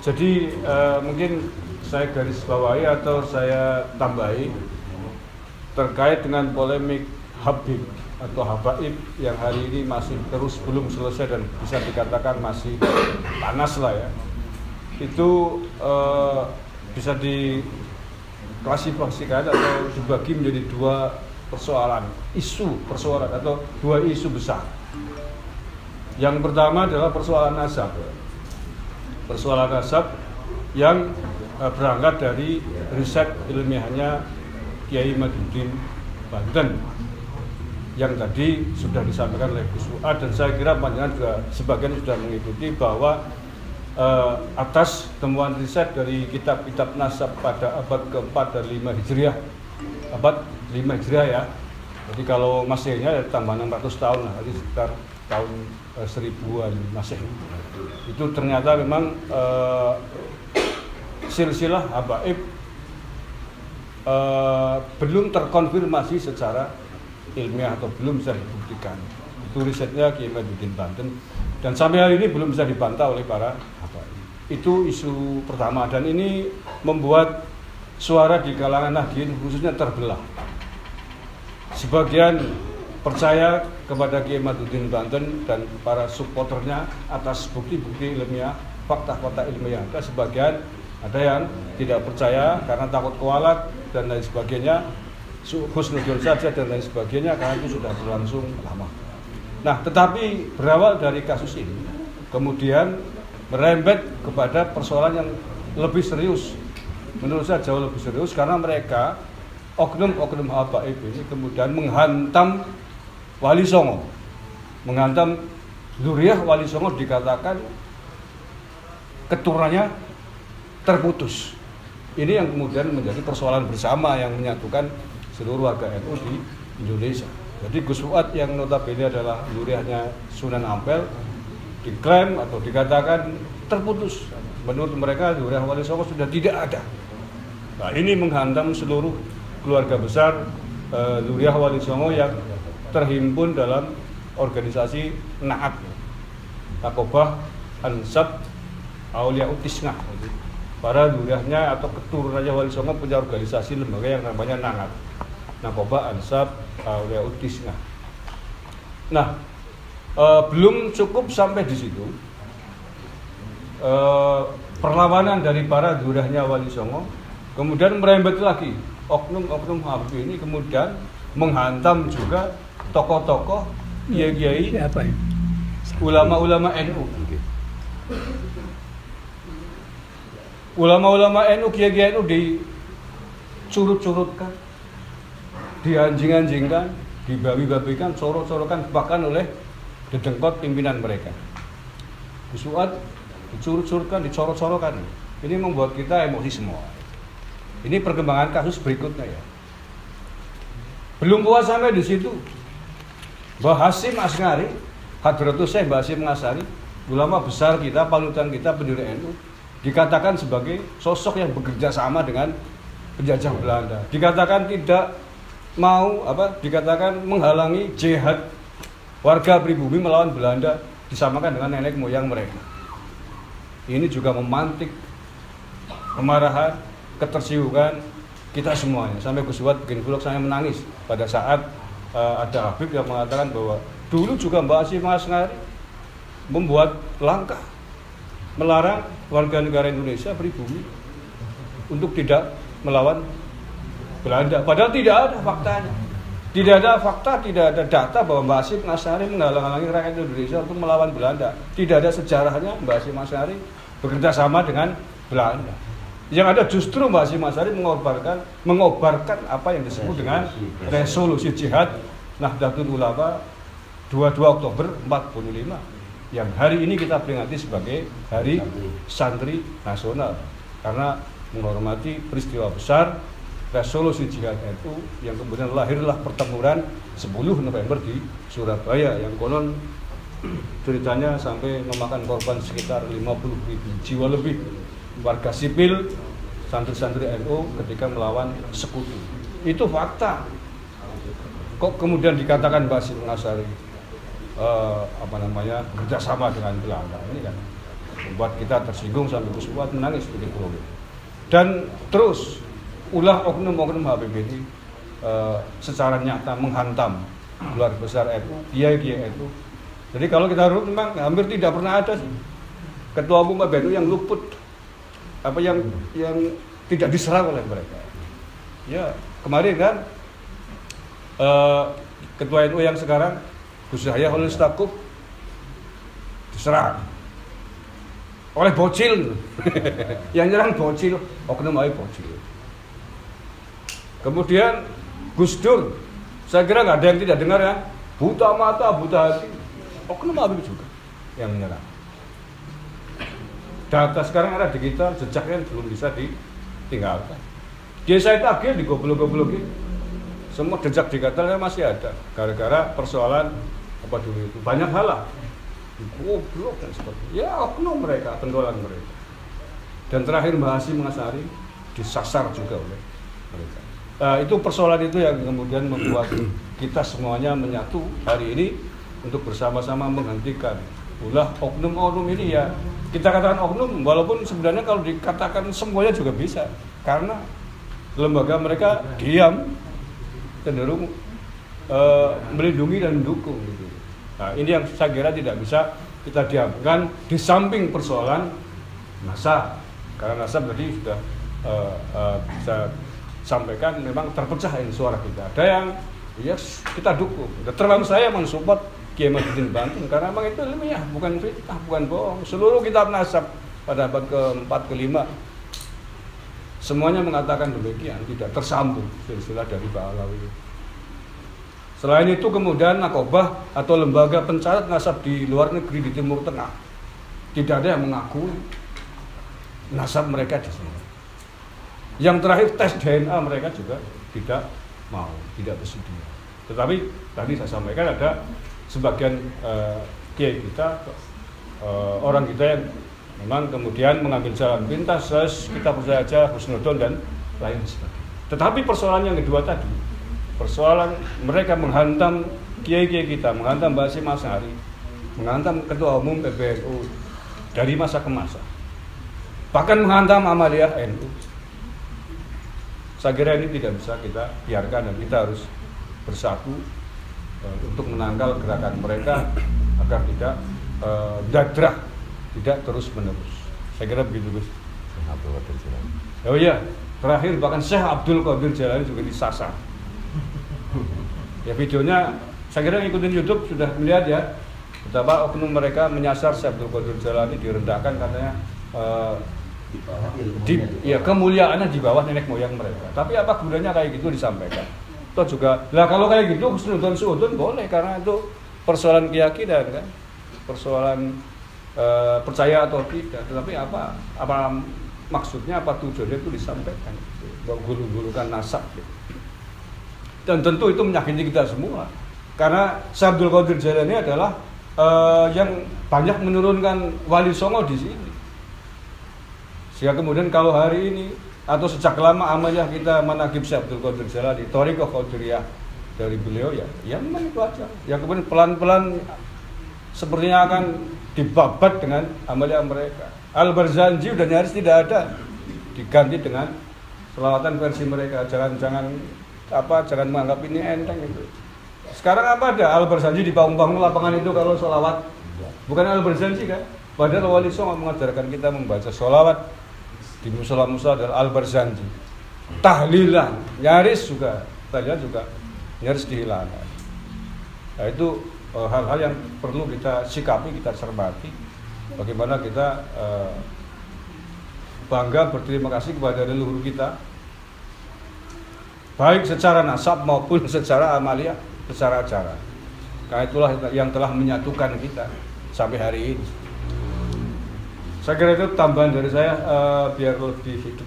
Jadi mungkin saya garis bawahi atau saya tambahi terkait dengan polemik Habib atau Habaib yang hari ini masih terus belum selesai dan bisa dikatakan masih panas lah ya. Itu bisa diklasifikasikan atau dibagi menjadi dua persoalan atau dua isu besar. Yang pertama adalah persoalan nasab. Persoalan nasab yang berangkat dari riset ilmiahnya Kiai Madudin Banten yang tadi sudah disampaikan oleh Gus Fuad, dan saya kira panjenengan juga sebagian sudah mengikuti bahwa atas temuan riset dari kitab-kitab nasab pada abad keempat dan 5 Hijriah, abad 5 Hijriah ya, jadi kalau Masehnya ya tambah 600 tahun lah, jadi sekitar tahun 1000-an Masehi. Itu ternyata memang silsilah habaib belum terkonfirmasi secara ilmiah atau belum bisa dibuktikan. Itu risetnya Kiai Madudin Banten dan sampai hari ini belum bisa dibantah oleh para habaib. Itu isu pertama, dan ini membuat suara di kalangan Nahdien khususnya terbelah. Sebagian percaya kepada Kiai Madudin Banten dan para supporternya atas bukti-bukti ilmiah, fakta-fakta ilmiah. Sebagian ada yang tidak percaya karena takut kualat dan lain sebagainya, husnuzon saja dan lain sebagainya, karena itu sudah berlangsung lama. Nah, tetapi berawal dari kasus ini kemudian merembet kepada persoalan yang lebih serius. Menurut saya jauh lebih serius, karena mereka oknum-oknum habaib ini kemudian menghantam Wali Songo, menghantam zuriyah Wali Songo, dikatakan keturunannya terputus. Ini yang kemudian menjadi persoalan bersama yang menyatukan seluruh warga NU di Indonesia. Jadi Gus Fuad yang notabene adalah zuriyahnya Sunan Ampel diklaim atau dikatakan terputus. Menurut mereka zuriyah Wali Songo sudah tidak ada. Nah, ini menghantam seluruh keluarga besar zuriyah Wali Songo yang terhimpun dalam organisasi Naat, Nakobah Ansab Aulia Utisngah. Para zuriyahnya atau keturunannya Wali Songo punya organisasi lembaga yang namanya Naat, Nakobah Ansab Aulia Utisngah. Nah, belum cukup sampai di situ. Perlawanan dari para zuriyahnya Wali Songo kemudian merembet lagi. Oknum-oknum Habib ini kemudian menghantam juga tokoh-tokoh, kiai-kiai, ulama-ulama NU. Ulama-ulama NU, kiai-kiai NU dicurut-curutkan, dianjing-anjingkan, dibabi-babikan, corok-corokan bahkan oleh dedengkot pimpinan mereka. Gus Fuad dicurut-curutkan, dicorok-corokan. Ini membuat kita emosi semua. Ini perkembangan kasus berikutnya ya. Belum puas sampai di situ, Mbah Hasyim Asghari, Hadratus Syekh Mbah Hasyim Asghari, ulama besar kita, panutan kita, pendiri NU, dikatakan sebagai sosok yang bekerja sama dengan penjajah Belanda. Dikatakan tidak mau dikatakan menghalangi jihad warga pribumi melawan Belanda, disamakan dengan nenek moyang mereka. Ini juga memantik kemarahan, ketersinggungan kita semuanya. Sampai Gus Fuad bikin vlog, saya menangis pada saat ada Habib yang mengatakan bahwa dulu juga Mbah Hasyim Asghari membuat langkah melarang warga negara Indonesia pribumi untuk tidak melawan Belanda. Padahal tidak ada faktanya. Tidak ada fakta, tidak ada data bahwa Mbah Hasyim Asghari menghalang-halangi rakyat Indonesia untuk melawan Belanda. Tidak ada sejarahnya Mbah Hasyim Asghari bekerja sama dengan Belanda. Yang ada justru Mbah Hasyim Asghari mengobarkan apa yang disebut dengan resolusi jihad Nahdlatul Ulama 22 Oktober 45 yang hari ini kita peringati sebagai Hari Santri Nasional, karena menghormati peristiwa besar resolusi jihad NU yang kemudian lahirlah pertempuran 10 November di Surabaya yang konon ceritanya sampai memakan korban sekitar 50.000 jiwa lebih warga sipil santri-santri NU ketika melawan sekutu. Itu fakta. Kok kemudian dikatakan Mbah Hasyim Asghari kerjasama dengan Belanda? Ini kan membuat kita tersinggung sampai Kusuat menangis begitu. Dan terus ulah oknum-oknum HPB ini secara nyata menghantam keluarga besar NU, kiai-kiai NU. Jadi kalau kita runut memang hampir tidak pernah ada ketua umum PBNU yang luput yang tidak diserang oleh mereka. Ya, kemarin kan ketua NU yang sekarang Gus Yahya Khalil Stakuf diserang oleh bocil. Yang nyerang bocil, oknum aja bocil. Kemudian Gus Dur, saya kira nggak ada yang tidak dengar ya, buta mata, buta hati, oknum Habib juga yang menyerang. Data sekarang era digital, jejaknya belum bisa ditinggalkan. Dia saya tagih digoblok-goblokin, semua jejak digitalnya masih ada, gara-gara persoalan apa dulu itu banyak hal lah, goblok dan sebagainya. Ya oknum mereka, pentolan mereka. Dan terakhir Mbak Hasyim Asharie disasar juga oleh mereka. Itu persoalan itu yang kemudian membuat kita semuanya menyatu hari ini untuk bersama-sama menghentikan ulah oknum-oknum ini. Ya kita katakan oknum, walaupun sebenarnya kalau dikatakan semuanya juga bisa, karena lembaga mereka diam, cenderung melindungi dan mendukung gitu. Nah ini yang saya kira tidak bisa kita diamkan di samping persoalan nasab, karena nasab tadi sudah bisa sampaikan memang terpecah ini suara kita. Ada yang yes kita dukung. Termasuk saya mensupport Kiai Mahyudin Bantun karena memang itu ilmiah, bukan fitnah, bukan bohong. Seluruh kitab nasab pada abad ke-4 ke-5 semuanya mengatakan demikian, tidak tersambung silsilah dari Ba'alawi. Selain itu kemudian Nakobah atau lembaga pencatat nasab di luar negeri di Timur Tengah tidak ada yang mengakui nasab mereka di sini. Yang terakhir tes DNA mereka juga tidak mau, tidak bersedia. Tetapi tadi saya sampaikan ada sebagian kiai kita, orang kita yang memang kemudian mengambil jalan pintas, kita percaya aja husnudon dan lain sebagainya. Tetapi persoalan yang kedua tadi, persoalan mereka menghantam kiai-kiai kita, menghantam Mbak Hasyim Asharie, menghantam ketua umum PBNU dari masa ke masa, bahkan menghantam Amaliyah NU. Saya kira ini tidak bisa kita biarkan dan kita harus bersatu untuk menangkal gerakan mereka agar tidak dadrah, tidak terus menerus. Saya kira begitu Gus. Abdul Qadir Jailani. Oh iya, terakhir bahkan Syekh Abdul Qadir Jailani juga disasar. Ya videonya saya kira ngikutin YouTube sudah melihat ya betapa oknum mereka menyasar Syekh Abdul Qadir Jailani, direndahkan katanya kemuliaannya di bawah nenek moyang mereka. Tapi apa gunanya kayak gitu disampaikan? Toh juga, lah kalau kayak gitu husnudon suudon boleh karena itu persoalan keyakinan kan, persoalan percaya atau tidak. Tetapi apa maksudnya, apa tujuannya itu disampaikan? Gulu-gulukan nasab. Gitu. Dan tentu itu menyakiti kita semua. Karena Syekh Abdul Qadir Jailani adalah yang banyak menurunkan Wali Songo di sini. Sehingga kemudian kalau hari ini atau sejak lama amaliyah kita manaqib Syekh Abdul Qadir Jailani, thariqah qadiriyah dari beliau ya memang itu aja. Yang kemudian pelan-pelan sepertinya akan dibabat dengan amaliyah mereka. Al-Barzanji udah nyaris tidak ada, diganti dengan selawatan versi mereka. Jangan menganggap ini enteng itu. Sekarang apa ada Al-Barzanji di panggung-panggung lapangan itu kalau sholawat, bukan Al-Barzanji kan? Padahal Wali Songo mengajarkan kita membaca sholawat di musola-musola adalah Al-Barzanji. Tahlilan nyaris juga, tahlilan juga nyaris dihilangkan. Nah itu hal-hal yang perlu kita sikapi, kita cermati. Bagaimana kita bangga berterima kasih kepada leluhur kita, baik secara nasab maupun secara amaliyah, secara acara. Karena itulah yang telah menyatukan kita sampai hari ini. Saya kira itu tambahan dari saya biar lebih hidup.